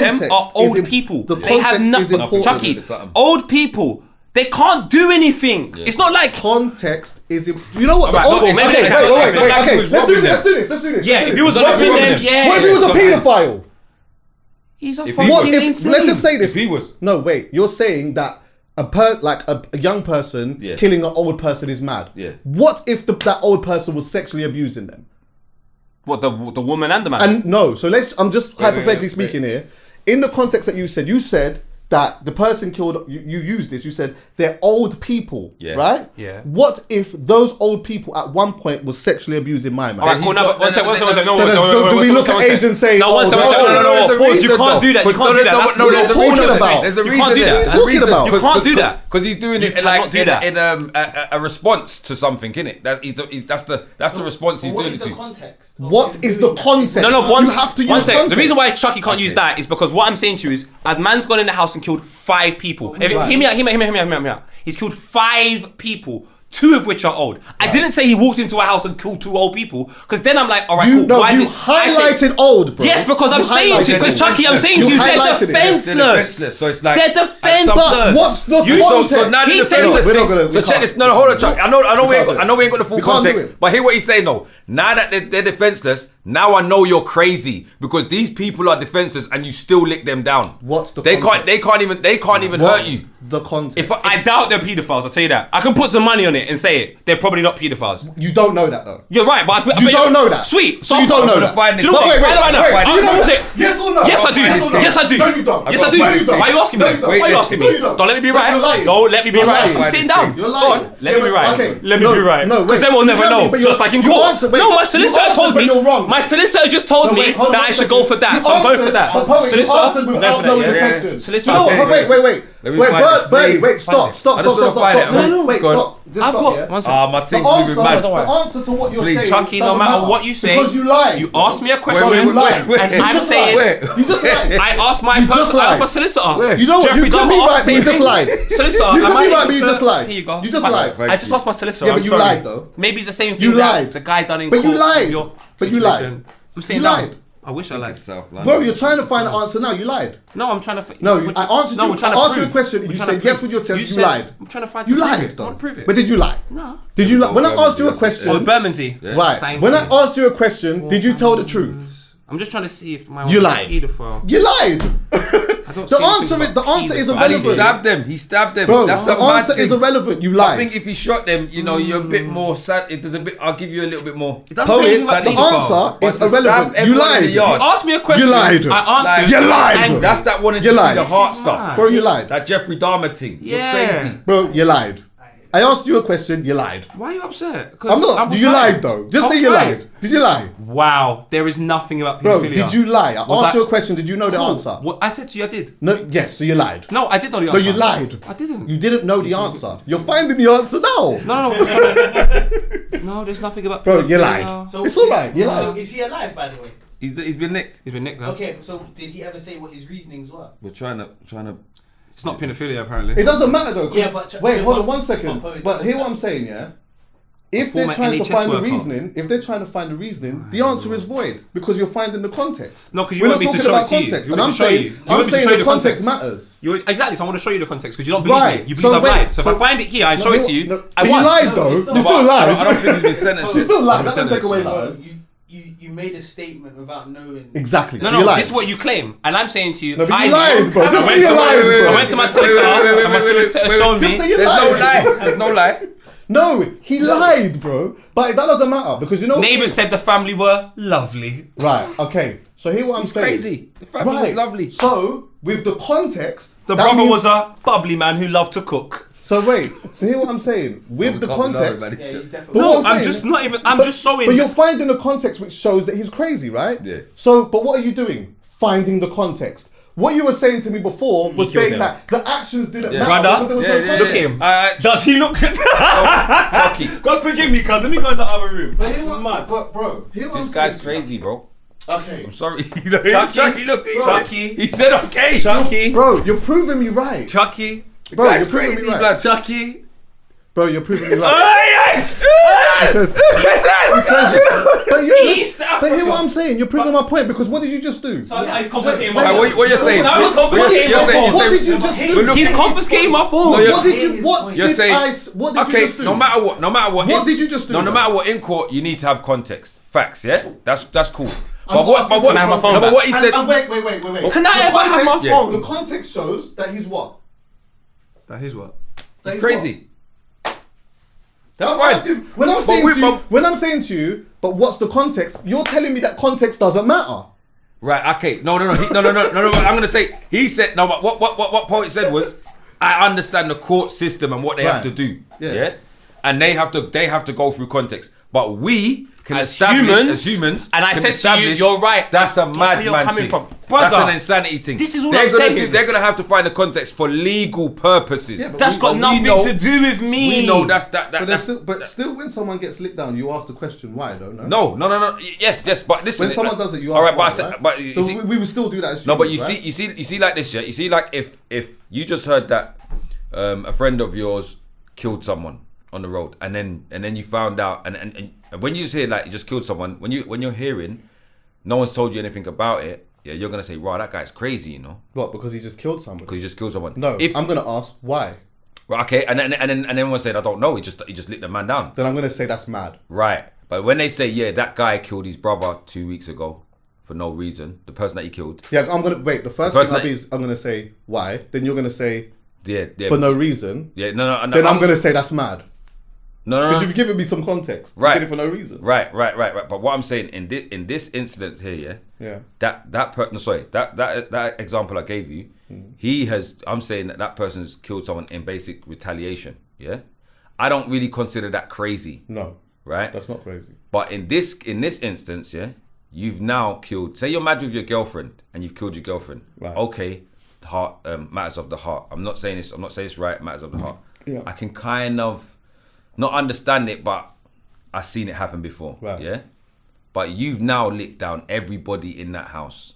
them are old people. They have nothing. Chuckie, old people, they can't do anything. Yeah. It's not like
context is. You know what?
Okay,
let's do this.
Yeah, if he was robbing them, yeah.
What if he was a paedophile?
He's a fucking insane.
Let's just say this.
If he was.
No, wait. You're saying that a young person killing an old person is mad.
Yeah.
What if that old person was sexually abusing them?
What, the woman and the man?
And no, so I'm just hypothetically speaking here. In the context that you said that the person killed, you used this, you said they're old people, right?
Yeah.
What if those old people at one point was sexually abusing my man?
Alright, cool, no, one second.
Do we look at age and say,
no, one second, pause, you can't do that, you can't do that.
No, there's a reason about.
There's a
You
reason
can't do that.
There's a reason.
You can't do that.
Because he's doing it like in a response to something, innit? That's the response he's doing it to.
What is the context?
No,
you have to use
second.
context.
The reason why Chuckie can't use that is because what I'm saying to you is, a man's gone in the house and killed 5 people. Hear me out. He's killed 5 people, 2 of which are old. I didn't say he walked into a house and killed 2 old people, because then I'm like, all right, cool.
No, you highlighted old, bro.
Yes, because I'm saying to you, because Chuckie, I'm saying to you, they're defenseless.
So it's like
they're defenseless.
What's the context?
So now the defenseless thing. So check this. No, hold on, Chuck. I know we ain't got the full context, but hear what he's saying though. Now that they're defenseless, now I know you're crazy because these people are defenseless and you still lick them down.
What's the
context? They can't even hurt you.
The context.
If I doubt they're paedophiles, I'll tell you that. I can put some money on it and say it. They're probably not paedophiles.
You don't know that though.
You're right, but
you don't know that.
Sweet.
So you don't know that.
Do you know what? Wait.
Do you know that? Yes or no?
Yes, I do. Yes, I do.
No, you don't.
Yes, I do. Why are you asking me? Why are you asking me? Don't let me be right. Don't let me be right. I'm sitting down. Go on. Let me be right. Let me be right. Because then we'll never know. Just like in court. No, my solicitor told me. My solicitor just told me that I should go for that. So I'm going for that.
But you answered without knowing the question. No, wait. Wait, stop. Wait, stop. Just stop, yeah?
My team's moving mad.
The answer to what you're saying,
Chuckie, no matter what you say,
because you lied.
You asked me a question, and I'm saying,
you just lied.
I asked my solicitor.
You know what? You could be right, but you just lied.
Solicitor,
you could be right, but you just lied.
Here you go.
You just lied.
I just asked my solicitor.
Yeah, but you lied though.
Maybe it's the same thing.
You lied.
The guy done in
court.
But you lied.
But you lied.
I'm saying
you lied.
I wish I lied.
South London.
Bro, you're trying to find the answer now. You lied.
No, I'm trying to.
No, I answered.
we're trying to
asked you a
prove.
question.
We're
You
trying
said
to
yes
prove.
with your chest. You
said-
lied.
I'm trying to find.
You
prove
lied,
it. I
though.
want to prove it.
But did you lie?
No.
Did you lie? When I asked you a question,
Oh, the Bermondsey.
right?
Thank
When
you.
I asked you a question, did you tell the truth?
I'm just trying to see if my
You lied.
Pedophile.
You lied.
I don't
The
see anything
answer
about
is
pedophile.
And he
irrelevant.
stabbed them. He stabbed them.
Bro,
That's
the
a mad
answer
thing.
is irrelevant. You
I
lied.
think if he shot them, you're a bit more sad. It does a bit. I'll give you a little bit more.
It doesn't say anything about
The
pedophile.
answer
But
is
to stab
irrelevant. You
everyone in the
lied.
yard.
Ask me a question.
You lied.
I answered.
You lied.
And
That's that wanting
You
to
lied.
see the heart
This is
stuff.
mad.
Bro, you lied.
That Jeffrey Dahmer thing.
Yeah.
You're crazy.
Bro, you lied. I asked you a question. You lied.
Why are you upset? 'Cause
I'm not. You
lying.
lied though. Just
I
say
was
you
lying.
lied. Did you lie?
Wow, there is nothing about
Bro,
pedophilia.
did you lie? I
Was
asked
I-
you a question. Did you know the
Cool.
answer?
What I said to you, I did.
No. Yes. So you lied.
No, I did know the
No,
answer.
you lied.
I didn't.
You didn't know the answer. You're finding the answer now.
No. No, there's nothing about
Bro, you
pedophilia.
lied.
So
It's alright, you lied.
So is he alive, by the way?
He's been nicked.
He's been nicked. Guys.
Okay, so did he ever say what his reasonings were?
We're trying to.
It's not pedophilia apparently.
It doesn't matter though. 'cause-
Yeah, but-
wait,
yeah,
hold
but-
on 1 second.
but-
But hear what I'm saying, yeah. If they're
former
trying to
NHS
find the
worker.
reasoning, the answer is void because you're finding the context.
No, because you
We're
want me
not
to
talking
show it
about
to you.
context.
You
And
want
I'm
me to show
saying,
you. You
I'm
want me to
saying
show you
the
the
context
context.
matters.
Exactly, so I want to show you the context because you don't believe
Right,
me. You
so
believe I've
wait,
lied. So if
so-
I find it here, I
No,
show it
no,
to you.
no,
I
but you
won.
lied
No,
though.
it's not.
You still
I
lied.
don't think he's been sentenced.
You
yet.
still lied. That
Listen,
doesn't take away
listen.
nothing.
You made a statement without knowing.
Exactly.
No,
so you
no,
lied.
this is what you claim, and I'm saying to you,
No, but
I
you lied, bro. Just
I
say
went
you
to my-
lied, bro.
I went to my solicitor, and my solicitor showed
Just
me.
say you
There's
lied.
no lie. There's no lie.
No, he lied, bro. But that doesn't matter because you know.
Neighbours said the family were lovely.
Right. Okay. So hear what I'm
It's
saying.
crazy. The family was lovely.
So with the context,
The
that
brother
means-
was a bubbly man who loved to cook.
So wait. So hear what I'm saying. With the context.
Yeah, you
But
definitely.
what
No, I'm just not even. I'm just showing.
But you're finding the context which shows that he's crazy, right?
Yeah.
So, but what are you doing? Finding the context. What you were saying to me before was
killed
saying
him.
that the actions didn't
Yeah.
matter
Brother,
because there was
yeah,
no
yeah,
context.
Look at him.
Chuckie.
Does he look?
Chuckie.
God forgive me, cuz. Let me go in the other room.
But hear what,
Mad.
but bro, hear what
This
I'm
guy's
saying.
crazy, bro.
Okay.
I'm sorry.
Chuckie.
Chuckie looked. He
Chuckie.
said- He said okay.
Chuckie.
Bro, you're proving me right.
Chuckie.
Bro,
Guy's
you're proving
crazy,
me right.
blood.
Chuckie.
Bro, you're proving me right.
Oh, yes!
Because- But you,
East
but hear what I'm saying. You're proving my point because what did you just do?
So now he's confiscating
Wait,
my
wait,
phone.
What you're saying?
Now he's confiscating
You're
my
saying-
phone.
What did you just
But
do?
look-
He's confiscating my phone.
No, you're-
What did you? What
You're
did
saying-
I? What did you
Okay,
just do?
no matter what.
What did you just do?
No matter what, in court you need to have context, facts. Yeah, that's cool.
I'm
But what?
asking
But what?
for
Can I have my
no,
phone
but
back?
what he said.
And wait.
Can I
The
ever have my
context-
phone?
The context shows that he's what?
That is what.
That
It's
he's
crazy. That's
I'm
fine.
asking, when I'm
But
saying
we-
to you,
but-
when I'm saying to you, but what's the context? You're telling me that context doesn't matter.
Right. Okay. No. No. I'm gonna say he said no. But what poet said was, I understand the court system and what they have
Right.
to do.
Yeah.
Yeah. And they have to go through context. But we can
As
establish
humans,
as humans.
and I
can
said to you,
establish
you're right.
That's a
Get
mad
where you're
man
coming
thing.
from.
That's
Brother,
an insanity thing.
this is all
they're
I'm
gonna
saying.
They're gonna have to find the context for legal purposes.
Yeah, but
That's got
we
nothing
know-
to do with me.
We know that's that.
But,
that's,
still, when someone gets licked down, you ask the question why, though. No.
No. Yes. But listen.
When someone does it, you ask
all right,
why,
but,
right?
but you
so
see,
we will still do that. As
no, but
humans, right?
you see like this, yeah. You see, like if you just heard that a friend of yours killed someone on the road, and then you found out, and when you just hear like you just killed someone, when you're hearing, no one's told you anything about it, yeah, you're gonna say, "Wow, that guy's crazy," you know,
What? Because he just killed somebody.
because he just killed someone.
No,
if
I'm gonna ask why.
right, okay, and then everyone said, "I don't know," he just licked the man down,
Then I'm gonna say that's mad.
right? But when they say, "Yeah, that guy killed his brother 2 weeks ago for no reason," the person that he killed,
Yeah, I'm gonna wait. The first
person
thing I'll
that-
be is I'm gonna say why. Then you're gonna say
yeah,
for no reason.
yeah, no,
Then I'm gonna say that's mad.
no.
Because you've given me some context. You
Right.
did it for no reason.
Right. But what I'm saying in this incident here,
Yeah.
that example I gave you, I'm saying that person's killed someone in basic retaliation. Yeah, I don't really consider that crazy,
No,
right?
that's not crazy.
But in this instance, yeah, you've now killed. Say you're mad with your girlfriend and you've killed your girlfriend.
Right.
Okay, the heart matters of the heart. I'm not saying it's right. Matters of the heart.
Yeah.
I can kind of not understand it, but I've seen it happen before.
Right.
Yeah. But you've now licked down everybody in that house.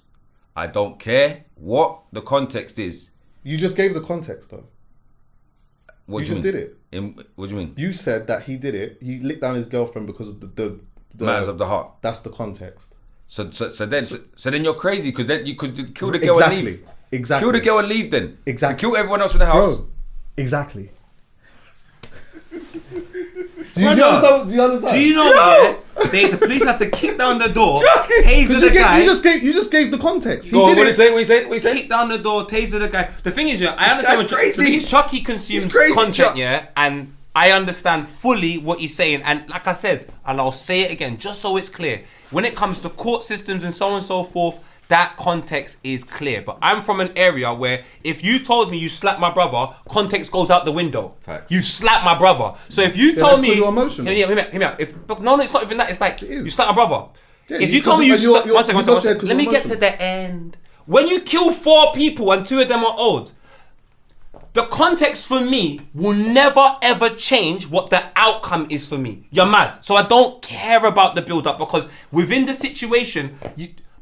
I don't care what the context is.
You just gave the context though.
What
You
do
just
mean?
did it.
What do you mean?
You said that he did it. He licked down his girlfriend because of the
Matters of the heart.
That's the context.
So then you're crazy because then you could kill the girl and leave.
Exactly.
Kill the girl and leave then.
Exactly.
Kill everyone else in the house.
Bro, exactly. Do you understand?
Do you know what? The police had to kick down the door, taser the guy.
You just gave the context.
Go on, what you say?
Kick down the door, taser the guy. The thing is, I understand what
crazy.
The thing is, Chuckie consumes content, and I understand fully what he's saying. And like I said, and I'll say it again, just so it's clear, when it comes to court systems and so on and so forth, that context is clear. But I'm from an area where if you told me you slapped my brother, context goes out the window.
Facts.
You slapped my brother. So if you told me,
you're emotional.
hear me out. No, it's not even that. It's like you slapped my brother.
Yeah,
if you told me one second. Let me get
emotional.
to the end. When you kill 4 people and 2 of them are old, the context for me will never ever change what the outcome is for me. You're mad. So I don't care about the build up because within the situation,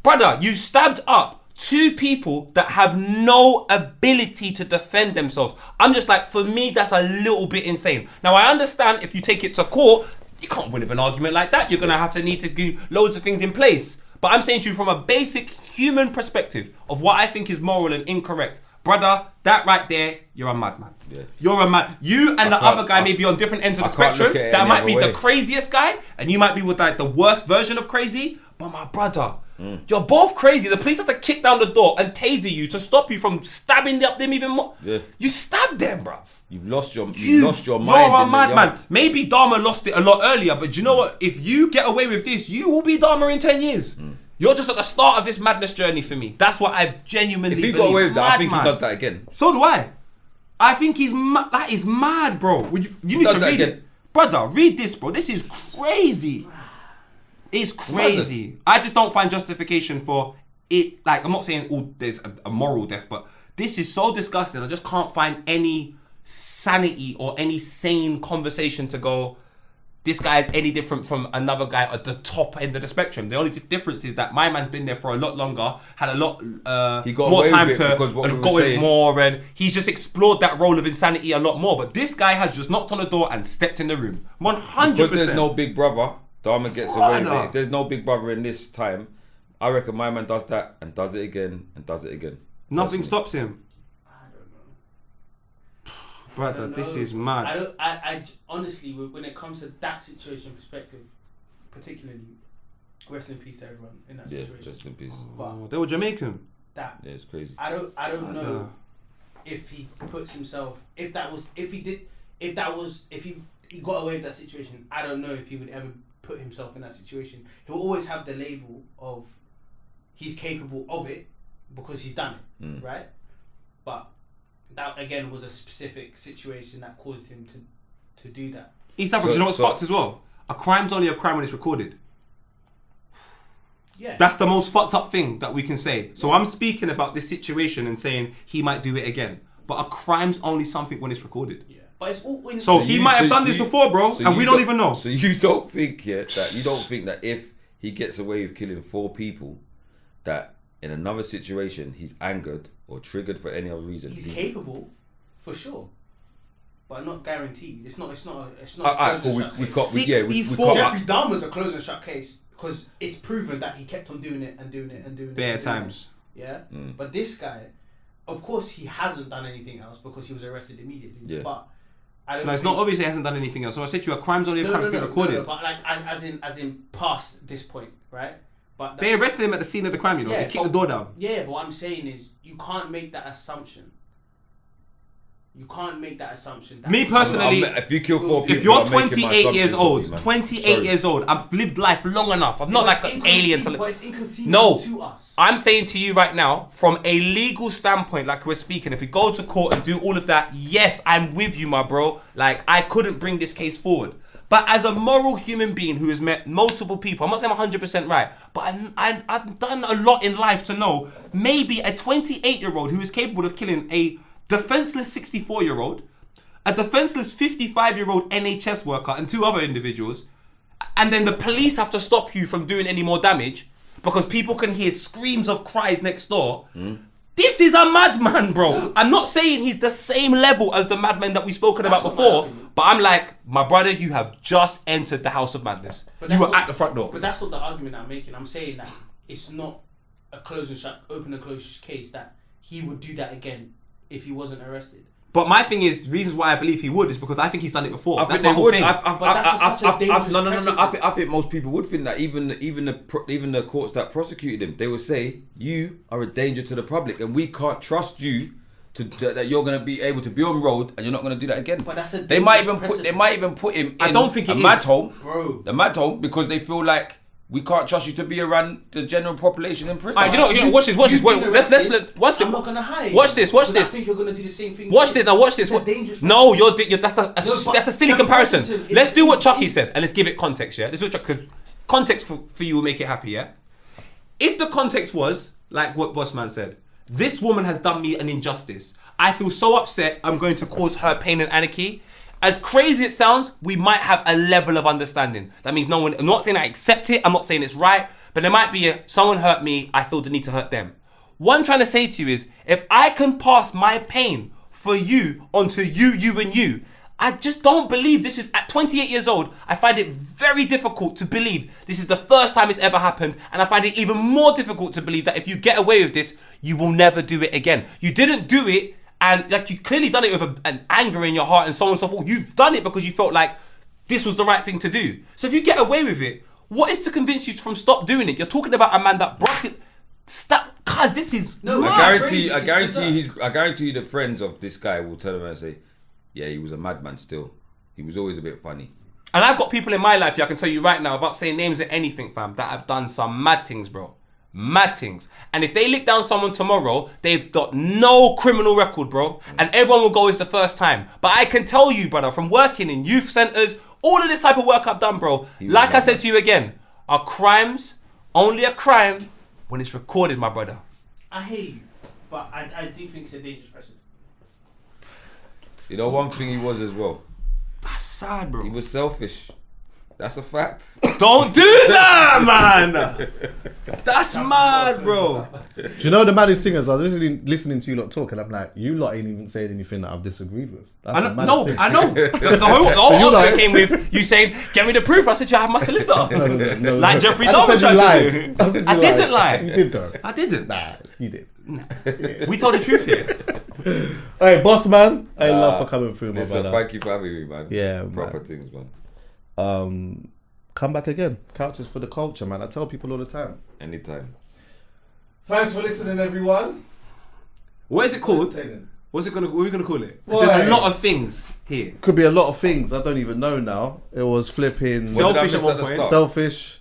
brother, you stabbed up 2 people that have no ability to defend themselves. I'm just like, for me, that's a little bit insane. Now, I understand if you take it to court, you can't win with an argument like that. You're going to need to do loads of things in place. But I'm saying to you from a basic human perspective of what I think is moral and incorrect. Brother, that right there, you're a madman. Yeah. You're a mad. You and the other guy may be on different ends of the spectrum. That might be the craziest guy, and you might be with like the worst version of crazy. But my brother, you're both crazy. The police have to kick down the door and taser you to stop you from stabbing up them even more. Yeah. You stabbed them, bruv.
You've lost your mind.
You're a madman. Maybe Dahmer lost it a lot earlier, but you know what? If you get away with this, you will be Dahmer in 10 years. You're just at the start of this madness journey for me. That's what I genuinely believe.
If he got away with that, I think he does that again.
So do I. I think that is mad, bro. You need to read it. Brother, read this, bro. This is crazy. It's crazy. I just don't find justification for it. Like, I'm not saying there's a moral death, but this is so disgusting. I just can't find any sanity or any sane conversation to go, this guy is any different from another guy at the top end of the spectrum. The only difference is that my man's been there for a lot longer, had a lot more time to go in more, and he's just explored that role of insanity a lot more. But this guy has just knocked on the door and stepped in the room. 100%.
Because there's no big brother, Dahmer gets away with it. If there's no big brother in this time, I reckon my man does that and does it again and does it again.
Nothing stops him. Brother, this is mad.
I honestly, when it comes to that situation perspective, particularly, rest in peace to everyone in that situation.
Yeah, rest in peace.
But they were Jamaican.
Yeah, it's crazy.
I don't know if he puts himself, if he got away with that situation. I don't know if he would ever put himself in that situation. He'll always have the label of he's capable of it because he's done it, right? But that again was a specific situation that caused him to do that.
East Africa, you know what's fucked as well? A crime's only a crime when it's recorded.
Yeah.
That's the most fucked up thing that we can say. So I'm speaking about this situation and saying he might do it again. But a crime's only something when it's recorded. Yeah.
But it's all
so he might have done this before, bro, and we don't even know.
So you don't think that if he gets away with killing 4 people, that in another situation he's angered or triggered for any other reason.
He's capable, for sure, but not guaranteed. It's not.
Cool. We
Jeffrey Dahmer's a close and shut case because it's proven that he kept on doing it and doing it and doing it.
Bare times.
Yeah, but this guy, of course, he hasn't done anything else because he was arrested immediately. Yeah. But I don't.
No, it's not obvious he hasn't done anything else. So I said to you, a crime's only a crime being recorded.
No, but like as in past this point, right? But
they arrested him at the scene of the crime, you know. They kicked the door down.
Yeah, but what I'm saying is you can't make that assumption. Me personally,
if you kill 4 people,
if you're 28 years old, I've lived life long enough. I'm not like an alien.
But it's inconceivable to us.
I'm saying to you right now, from a legal standpoint, like we're speaking, if we go to court and do all of that, yes, I'm with you, my bro. Like, I couldn't bring this case forward. But as a moral human being who has met multiple people, I'm not saying I'm 100% right, but I've done a lot in life to know maybe a 28-year-old who is capable of killing a defenseless 64-year-old, a defenseless 55-year-old NHS worker and 2 other individuals, and then the police have to stop you from doing any more damage because people can hear screams of cries next door. This is a madman, bro. I'm not saying he's the same level as the madman that we've spoken about before, but I'm like, my brother, you have just entered the house of madness. You were at the front door.
But that's not the argument I'm making. I'm saying that it's not a close and shut, open and close case that he would do that again if he wasn't arrested.
But my thing is, reasons why I believe he would is because I think he's done it before.
I
That's
think
my
they
whole
would.
thing.
I think most people would think that. Even the courts that prosecuted him, they would say you are a danger to the public, and we can't trust you that you're going to be able to be on road, and you're not going to do that again.
But that's a
They might even
precedent.
put him.
I
in
don't think
a
it
mad
is.
home,
Bro.
the mad home, because they feel like we can't trust you to be around the general population in prison.
Alright, you know, watch this. Wait, let's.
I'm not gonna hide.
Watch this.
Because I think you're gonna do the same thing.
Watch this. Now watch this.
It's a dangerous
No, that's a silly
the
comparison.
person
Let's do what
is-
Chuckie said and let's give it context. Yeah, this is what because context for you will make it happy. Yeah. If the context was like what Bossman said, this woman has done me an injustice. I feel so upset. I'm going to cause her pain and anarchy. As crazy it sounds, we might have a level of understanding. That means no one. I'm not saying I accept it. I'm not saying it's right. But there might be someone hurt me. I feel the need to hurt them. What I'm trying to say to you is, if I can pass my pain for you onto you, and you, I just don't believe this is, at 28 years old, I find it very difficult to believe this is the first time it's ever happened. And I find it even more difficult to believe that if you get away with this, you will never do it again. You didn't do it, and like you clearly done it with an anger in your heart and so on and so forth. You've done it because you felt like this was the right thing to do. So if you get away with it, what is to convince you from stop doing it? You're talking about a man that broke it. Stop, cause this is
No,
I
mad.
guarantee you the friends of this guy will turn around and say, yeah, he was a madman still. He was always a bit funny.
And I've got people in my life, I can tell you right now, without saying names or anything, fam, that have done some mad things, bro. Mad things. And if they lick down someone tomorrow, they've got no criminal record, bro. And everyone will go, it's the first time. But I can tell you, brother, from working in youth centres, all of this type of work I've done, bro. Like I said to you again, are crimes only a crime when it's recorded, my brother.
I hear you, but I do think it's a dangerous precedent.
You know one thing he was as well?
That's sad, bro.
He was selfish. That's a fact.
Don't do that, man. That's mad, bro.
Do you know the maddest thing is I was listening to you lot talk and I'm like, you lot ain't even saying anything that I've disagreed with. That's the maddest thing.
I know. The whole
you're
argument
like-
came with you saying, "Get me the proof." I said, "You have my solicitor."
No.
Like Jeffrey
I just
Dahmer
said you
tried to
lied.
do.
I said
I
you
didn't
lied.
lie.
You did though.
I didn't.
Nah, you did.
We told the truth here.
Hey, boss man. I love for coming through, my
Listen,
brother.
thank you for having me, man.
Yeah,
Proper
man.
things, man.
Come back again. Couches for the culture, man. I tell people all the time.
Anytime.
Thanks for listening, everyone.
What is it called? What are we gonna call it?
Why?
There's a lot of things here.
Could be a lot of things. I don't even know now. It was flipping
Selfish
What did I
at
miss
one
at the
point.
start?
selfish.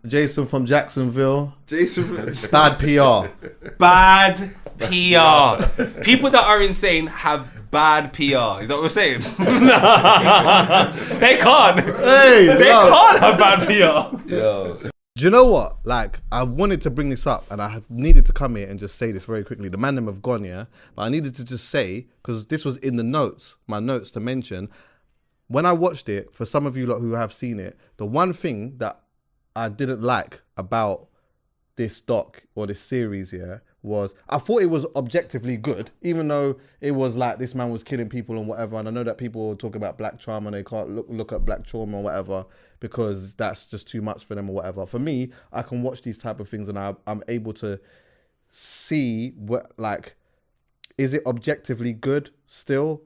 Jason from Jacksonville.
Jason.
Bad PR.
Bad PR. People that are insane have bad PR. Is that what we're saying? They can't.
Hey,
They
no.
can't have bad PR.
Yo.
Do you know what? Like, I wanted to bring this up and I have needed to come here and just say this very quickly. The man them have gone, yeah? But I needed to just say, because this was in the notes, my notes to mention, when I watched it, for some of you lot who have seen it, the one thing that I didn't like about this doc or this series, yeah, was I thought it was objectively good, even though it was like this man was killing people and whatever. And I know that people talk about black trauma and they can't look at black trauma or whatever because that's just too much for them or whatever. For me, I can watch these type of things and I'm able to see what, like, is it objectively good still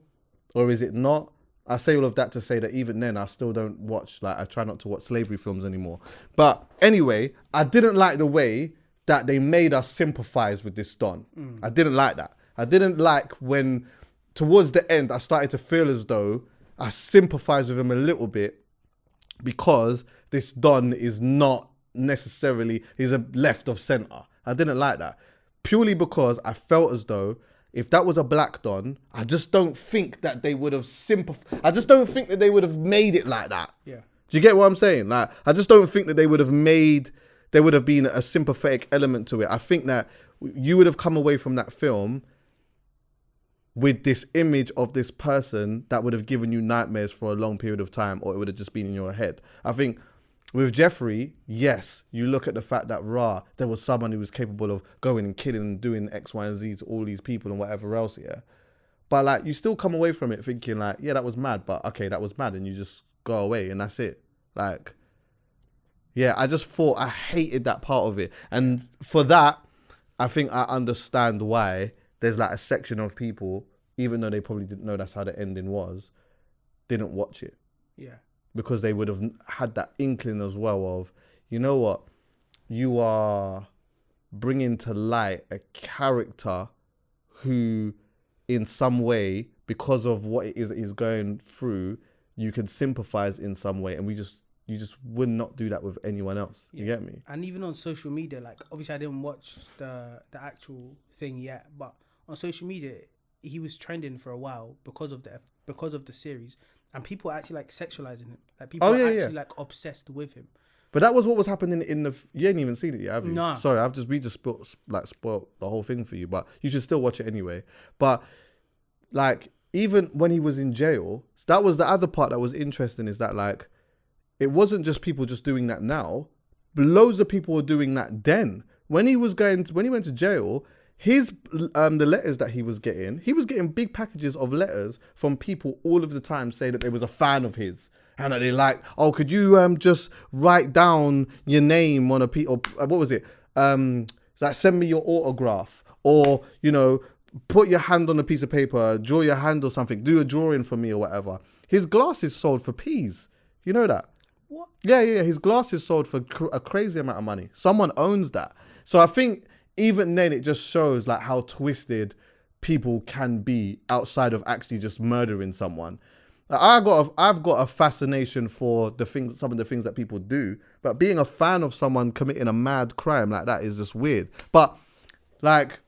or is it not? I say all of that to say that even then I still don't watch, like I try not to watch slavery films anymore. But anyway, I didn't like the way that they made us sympathize with this Don. I didn't like that. I didn't like when towards the end I started to feel as though I sympathize with him a little bit because this Don is not necessarily, he's a left of center. I didn't like that. Purely because I felt as though if that was a black Don, I just don't think that they would have I just don't think that they would have made it like that.
Yeah.
Do you get what I'm saying? Like, I just don't think that they would have been a sympathetic element to it. I think that you would have come away from that film with this image of this person that would have given you nightmares for a long period of time, or it would have just been in your head. I think with Jeffrey, yes, you look at the fact that there was someone who was capable of going and killing and doing X, Y, and Z to all these people and whatever else, yeah. But like, you still come away from it thinking like, yeah, that was mad, but okay, that was mad, and you just go away and that's it. Like, Yeah, I just thought I hated that part of it. And for that, I think I understand why there's like a section of people, even though they probably didn't know that's how the ending was, didn't watch it.
Yeah.
Because they would have had that inkling as well of, you know what, you are bringing to light a character who in some way, because of what it is that he's going through, you can sympathize in some way. And you just would not do that with anyone else. You get me?
And even on social media, like obviously I didn't watch the actual thing yet, but on social media he was trending for a while because of the series, and people are actually like sexualizing him. Like people are actually like obsessed with him.
But that was what was happening in the. You ain't even seen it yet, have you?
No.
Sorry, we just spoiled the whole thing for you. But you should still watch it anyway. But like even when he was in jail, that was the other part that was interesting. Is that like it wasn't just people just doing that now. Loads of people were doing that then. When he went to jail, his the letters that he was getting big packages of letters from people all of the time saying that they was a fan of his. And they like, oh, could you just write down your name on a piece, or what was it? Like send me your autograph, or you know, put your hand on a piece of paper, draw your hand or something, do a drawing for me or whatever. His glasses sold for peas. You know that?
What?
Yeah. His glasses sold for a crazy amount of money. Someone owns that. So I think even then it just shows like how twisted people can be outside of actually just murdering someone. I've got a fascination for some of the things that people do, but being a fan of someone committing a mad crime like that is just weird. But like,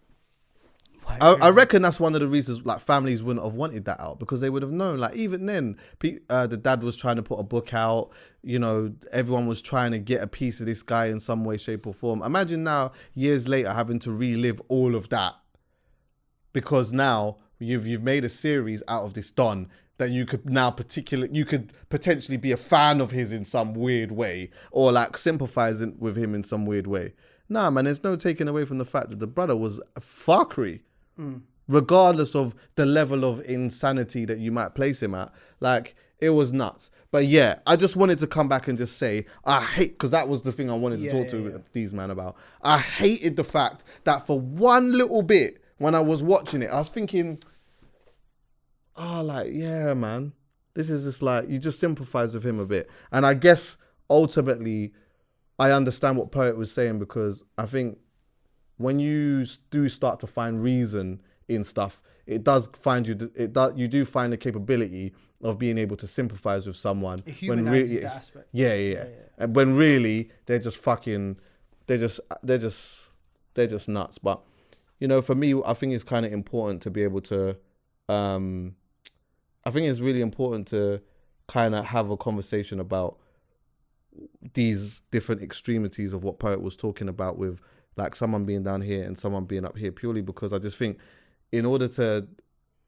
I reckon that's one of the reasons like families wouldn't have wanted that out, because they would have known. Like even then, the dad was trying to put a book out. You know, everyone was trying to get a piece of this guy in some way, shape, or form. Imagine now, years later, having to relive all of that, because now you've made a series out of this Don. That you could potentially be a fan of his in some weird way, or like sympathizing with him in some weird way. Nah, man, there's no taking away from the fact that the brother was a fuckery, regardless of the level of insanity that you might place him at. Like, it was nuts. But yeah, I just wanted to come back and just say, because that was the thing I wanted to talk to these man about. I hated the fact that for one little bit, when I was watching it, I was thinking, like, yeah, man, this is just like, you just sympathize with him a bit. And I guess ultimately I understand what Poet was saying, because I think when you do start to find reason in stuff, it does find you do find the capability of being able to sympathize with someone.
It humanizes that aspect.
Yeah. And when really they're just nuts. But you know, for me, I think it's kind of important to be able to I think it's really important to kind of have a conversation about these different extremities of what Poet was talking about, with like someone being down here and someone being up here, purely because I just think in order to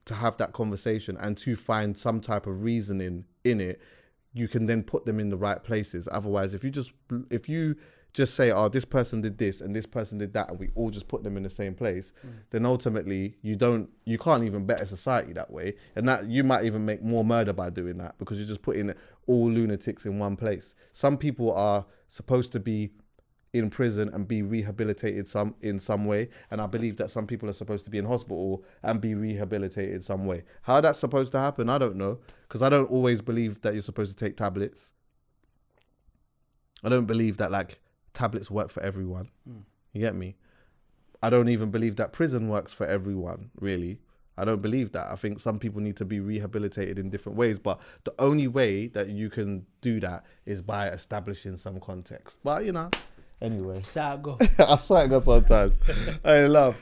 have that conversation and to find some type of reasoning in it, you can then put them in the right places. Otherwise, if you just say, oh, this person did this and this person did that, and we all just put them in the same place, then ultimately you can't even better society that way. And that you might even make more murder by doing that, because you're just putting all lunatics in one place. Some people are supposed to be in prison and be rehabilitated in some way. And I believe that some people are supposed to be in hospital and be rehabilitated some way. How that's supposed to happen, I don't know, because I don't always believe that you're supposed to take tablets. I don't believe that like tablets work for everyone. You get me? I don't even believe that prison works for everyone, really. I don't believe that. I think some people need to be rehabilitated in different ways, but the only way that you can do that is by establishing some context. But you know, anyway.
Sago.
I swear sometimes. I love.